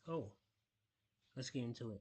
Oh, let's get into it.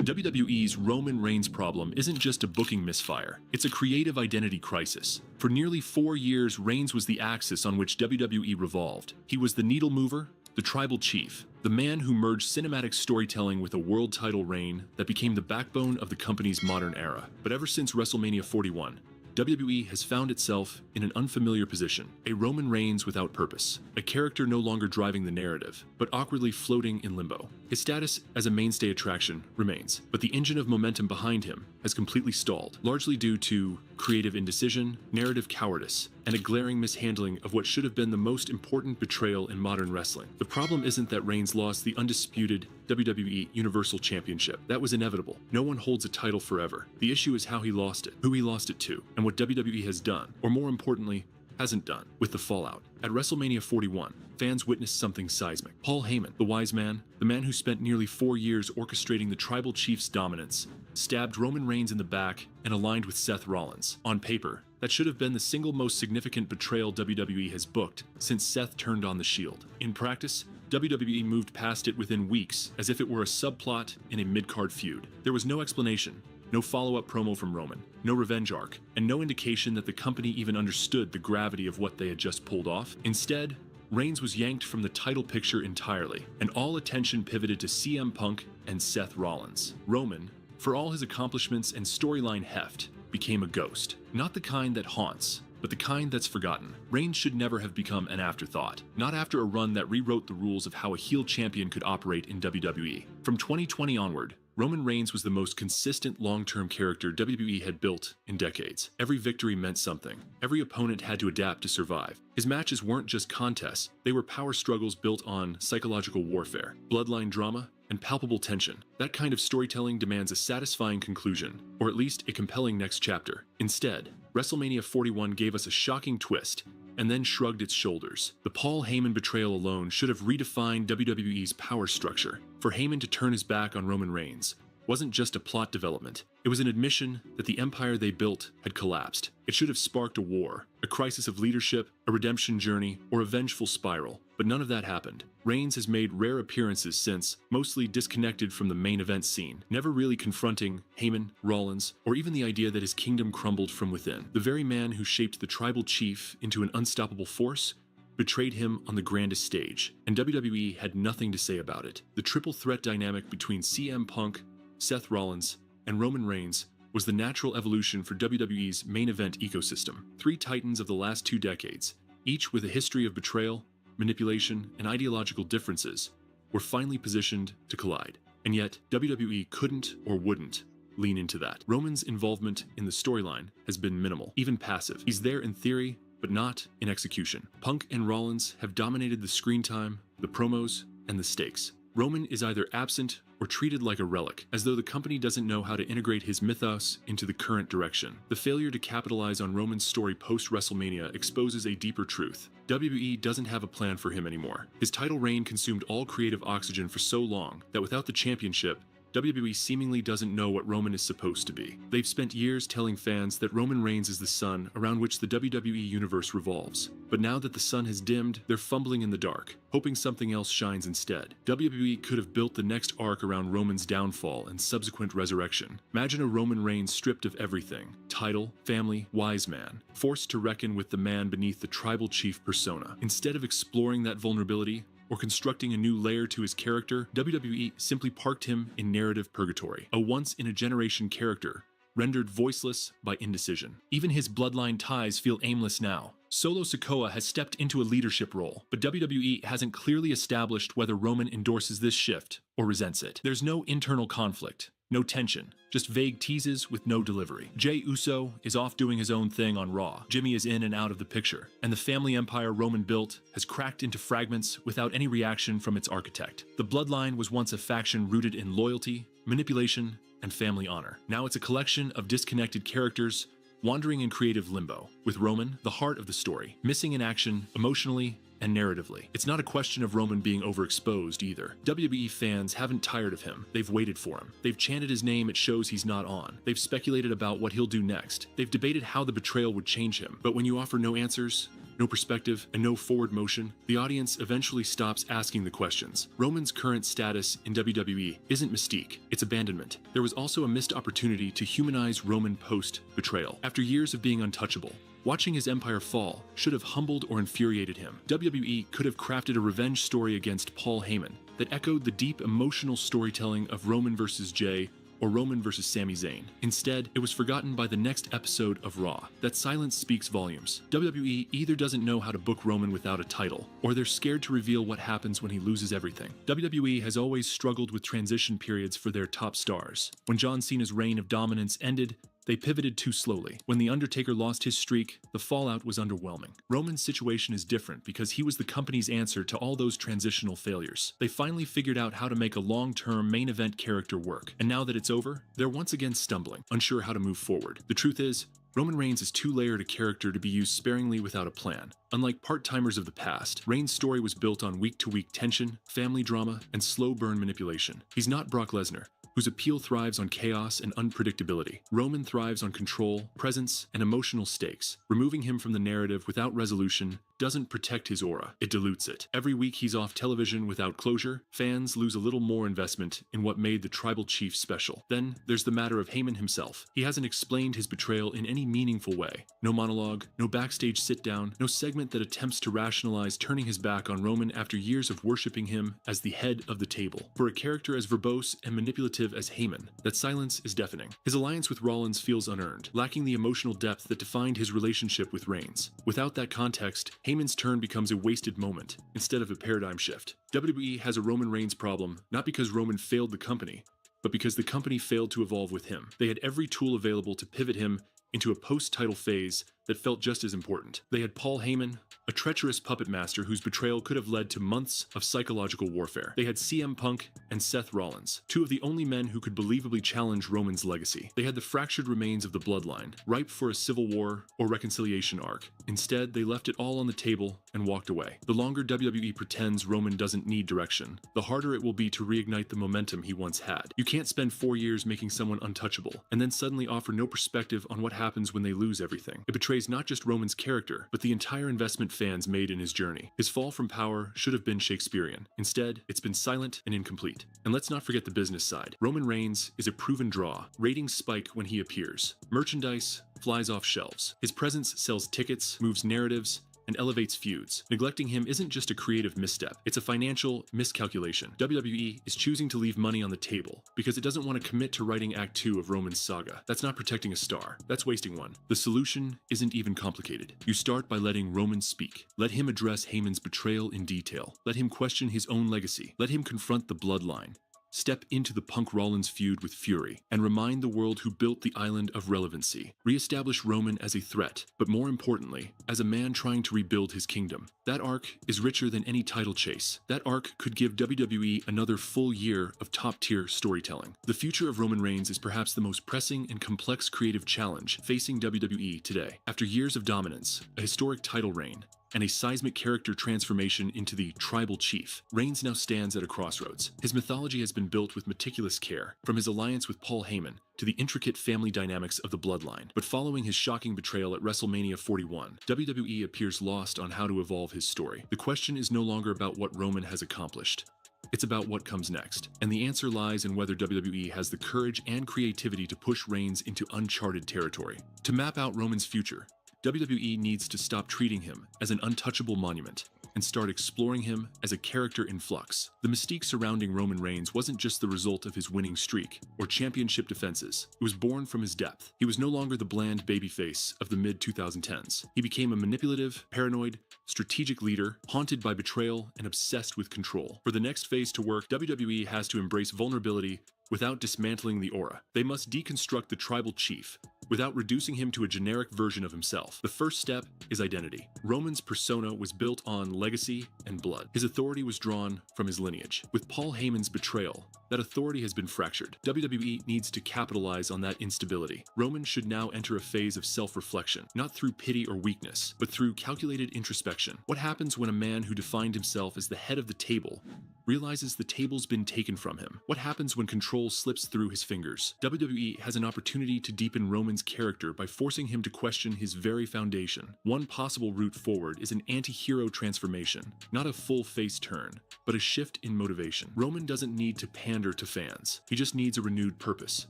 WWE's Roman Reigns problem isn't just a booking misfire, it's a creative identity crisis. For nearly 4 years, Reigns was the axis on which WWE revolved. He was the needle mover, the tribal chief, the man who merged cinematic storytelling with a world title reign that became the backbone of the company's modern era. But ever since WrestleMania 41, WWE has found itself in an unfamiliar position, a Roman Reigns without purpose, a character no longer driving the narrative, but awkwardly floating in limbo. His status as a mainstay attraction remains, but the engine of momentum behind him has completely stalled, largely due to creative indecision, narrative cowardice, and a glaring mishandling of what should have been the most important betrayal in modern wrestling. The problem isn't that Reigns lost the undisputed WWE Universal Championship. That was inevitable. No one holds a title forever. The issue is how he lost it, who he lost it to, and what WWE has done, or more importantly, hasn't done, with the fallout. At WrestleMania 41, fans witnessed something seismic. Paul Heyman, the wise man, the man who spent nearly 4 years orchestrating the tribal chief's dominance, stabbed Roman Reigns in the back and aligned with Seth Rollins. On paper, that should have been the single most significant betrayal WWE has booked since Seth turned on the Shield. In practice, WWE moved past it within weeks, as if it were a subplot in a mid-card feud. There was no explanation, no follow-up promo from Roman, no revenge arc, and no indication that the company even understood the gravity of what they had just pulled off. Instead, Reigns was yanked from the title picture entirely, and all attention pivoted to CM Punk and Seth Rollins. Roman, for all his accomplishments and storyline heft, became a ghost. Not the kind that haunts, but the kind that's forgotten. Reigns should never have become an afterthought, not after a run that rewrote the rules of how a heel champion could operate in WWE. From 2020 onward, Roman Reigns was the most consistent long-term character WWE had built in decades. Every victory meant something. Every opponent had to adapt to survive. His matches weren't just contests, they were power struggles built on psychological warfare, bloodline drama, and palpable tension. That kind of storytelling demands a satisfying conclusion, or at least a compelling next chapter. Instead, WrestleMania 41 gave us a shocking twist, and then shrugged its shoulders. The Paul Heyman betrayal alone should have redefined WWE's power structure. For Heyman to turn his back on Roman Reigns wasn't just a plot development, it was an admission that the empire they built had collapsed. It should have sparked a war, a crisis of leadership, a redemption journey, or a vengeful spiral, but none of that happened. Reigns has made rare appearances since, mostly disconnected from the main event scene, never really confronting Heyman, Rollins, or even the idea that his kingdom crumbled from within. The very man who shaped the tribal chief into an unstoppable force betrayed him on the grandest stage, and WWE had nothing to say about it. The triple threat dynamic between CM Punk, Seth Rollins, and Roman Reigns was the natural evolution for WWE's main event ecosystem. 3 titans of the last 2 decades, each with a history of betrayal, manipulation, and ideological differences, were finally positioned to collide. And yet, WWE couldn't or wouldn't lean into that. Roman's involvement in the storyline has been minimal, even passive. He's there in theory, but not in execution. Punk and Rollins have dominated the screen time, the promos, and the stakes. Roman is either absent or treated like a relic, as though the company doesn't know how to integrate his mythos into the current direction. The failure to capitalize on Roman's story post-WrestleMania exposes a deeper truth. WWE doesn't have a plan for him anymore. His title reign consumed all creative oxygen for so long that without the championship, WWE seemingly doesn't know what Roman is supposed to be. They've spent years telling fans that Roman Reigns is the sun around which the WWE universe revolves. But now that the sun has dimmed, they're fumbling in the dark, hoping something else shines instead. WWE could have built the next arc around Roman's downfall and subsequent resurrection. Imagine a Roman Reigns stripped of everything: title, family, wise man, forced to reckon with the man beneath the tribal chief persona. Instead of exploring that vulnerability, or constructing a new layer to his character, WWE simply parked him in narrative purgatory, a once-in-a-generation character, rendered voiceless by indecision. Even his bloodline ties feel aimless now. Solo Sikoa has stepped into a leadership role, but WWE hasn't clearly established whether Roman endorses this shift or resents it. There's no internal conflict, no tension, just vague teases with no delivery. Jey Uso is off doing his own thing on Raw. Jimmy is in and out of the picture, and the family empire Roman built has cracked into fragments without any reaction from its architect. The Bloodline was once a faction rooted in loyalty, manipulation, and family honor. Now it's a collection of disconnected characters wandering in creative limbo, with Roman, the heart of the story, missing in action emotionally and narratively. It's not a question of Roman being overexposed either. WWE fans haven't tired of him. They've waited for him. They've chanted his name at shows he's not on. They've speculated about what he'll do next. They've debated how the betrayal would change him. But when you offer no answers, no perspective, and no forward motion, the audience eventually stops asking the questions. Roman's current status in WWE isn't mystique, it's abandonment. There was also a missed opportunity to humanize Roman post-betrayal. After years of being untouchable, watching his empire fall should have humbled or infuriated him. WWE could have crafted a revenge story against Paul Heyman that echoed the deep emotional storytelling of Roman vs. Jey or Roman vs. Sami Zayn. Instead, it was forgotten by the next episode of Raw. That silence speaks volumes. WWE either doesn't know how to book Roman without a title, or they're scared to reveal what happens when he loses everything. WWE has always struggled with transition periods for their top stars. When John Cena's reign of dominance ended, they pivoted too slowly. When The Undertaker lost his streak, the fallout was underwhelming. Roman's situation is different because he was the company's answer to all those transitional failures. They finally figured out how to make a long-term main event character work, and now that it's over, they're once again stumbling, unsure how to move forward. The truth is, Roman Reigns is too layered a character to be used sparingly without a plan. Unlike part-timers of the past, Reigns' story was built on week-to-week tension, family drama, and slow burn manipulation. He's not Brock Lesnar, whose appeal thrives on chaos and unpredictability. Roman thrives on control, presence, and emotional stakes. Removing him from the narrative without resolution doesn't protect his aura, it dilutes it. Every week he's off television without closure, fans lose a little more investment in what made the tribal chief special. Then there's the matter of Heyman himself. He hasn't explained his betrayal in any meaningful way. No monologue, no backstage sit-down, no segment that attempts to rationalize turning his back on Roman after years of worshipping him as the head of the table. For a character as verbose and manipulative as Heyman, that silence is deafening. His alliance with Rollins feels unearned, lacking the emotional depth that defined his relationship with Reigns. Without that context, Heyman's turn becomes a wasted moment, instead of a paradigm shift. WWE has a Roman Reigns problem, not because Roman failed the company, but because the company failed to evolve with him. They had every tool available to pivot him into a post-title phase that felt just as important. They had Paul Heyman, a treacherous puppet master whose betrayal could have led to months of psychological warfare. They had CM Punk and Seth Rollins, two of the only men who could believably challenge Roman's legacy. They had the fractured remains of the bloodline, ripe for a civil war or reconciliation arc. Instead, they left it all on the table and walked away. The longer WWE pretends Roman doesn't need direction, the harder it will be to reignite the momentum he once had. You can't spend 4 years making someone untouchable, and then suddenly offer no perspective on what happens when they lose everything. It betrays not just Roman's character, but the entire investment fans made in his journey. His fall from power should have been Shakespearean. Instead, it's been silent and incomplete. And let's not forget the business side. Roman Reigns is a proven draw. Ratings spike when he appears. Merchandise flies off shelves. His presence sells tickets, moves narratives, and elevates feuds. Neglecting him isn't just a creative misstep, it's a financial miscalculation. WWE is choosing to leave money on the table because it doesn't want to commit to writing Act 2 of Roman's saga. That's not protecting a star, that's wasting one. The solution isn't even complicated. You start by letting Roman speak. Let him address Heyman's betrayal in detail. Let him question his own legacy. Let him confront the bloodline. Step into the Punk-Rollins feud with fury, and remind the world who built the island of relevancy. Re-establish Roman as a threat, but more importantly, as a man trying to rebuild his kingdom. That arc is richer than any title chase. That arc could give WWE another full year of top-tier storytelling. The future of Roman Reigns is perhaps the most pressing and complex creative challenge facing WWE today. After years of dominance, a historic title reign, and a seismic character transformation into the tribal chief, Reigns now stands at a crossroads. His mythology has been built with meticulous care, from his alliance with Paul Heyman to the intricate family dynamics of the bloodline. But following his shocking betrayal at WrestleMania 41, WWE appears lost on how to evolve his story. The question is no longer about what Roman has accomplished. It's about what comes next. And the answer lies in whether WWE has the courage and creativity to push Reigns into uncharted territory. To map out Roman's future, WWE needs to stop treating him as an untouchable monument and start exploring him as a character in flux. The mystique surrounding Roman Reigns wasn't just the result of his winning streak or championship defenses. It was born from his depth. He was no longer the bland babyface of the mid-2010s. He became a manipulative, paranoid, strategic leader, haunted by betrayal and obsessed with control. For the next phase to work, WWE has to embrace vulnerability without dismantling the aura. They must deconstruct the tribal chief without reducing him to a generic version of himself. The first step is identity. Roman's persona was built on legacy and blood. His authority was drawn from his lineage. With Paul Heyman's betrayal, that authority has been fractured. WWE needs to capitalize on that instability. Roman should now enter a phase of self-reflection, not through pity or weakness, but through calculated introspection. What happens when a man who defined himself as the head of the table realizes the table's been taken from him? What happens when control control slips through his fingers. WWE has an opportunity to deepen Roman's character by forcing him to question his very foundation. One possible route forward is an anti-hero transformation, not a full face turn, but a shift in motivation. Roman doesn't need to pander to fans. He just needs a renewed purpose.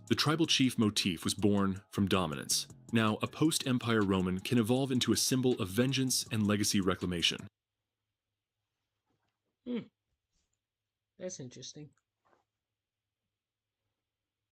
The tribal chief motif was born from dominance. Now, a post-Empire Roman can evolve into a symbol of vengeance and legacy reclamation. That's interesting.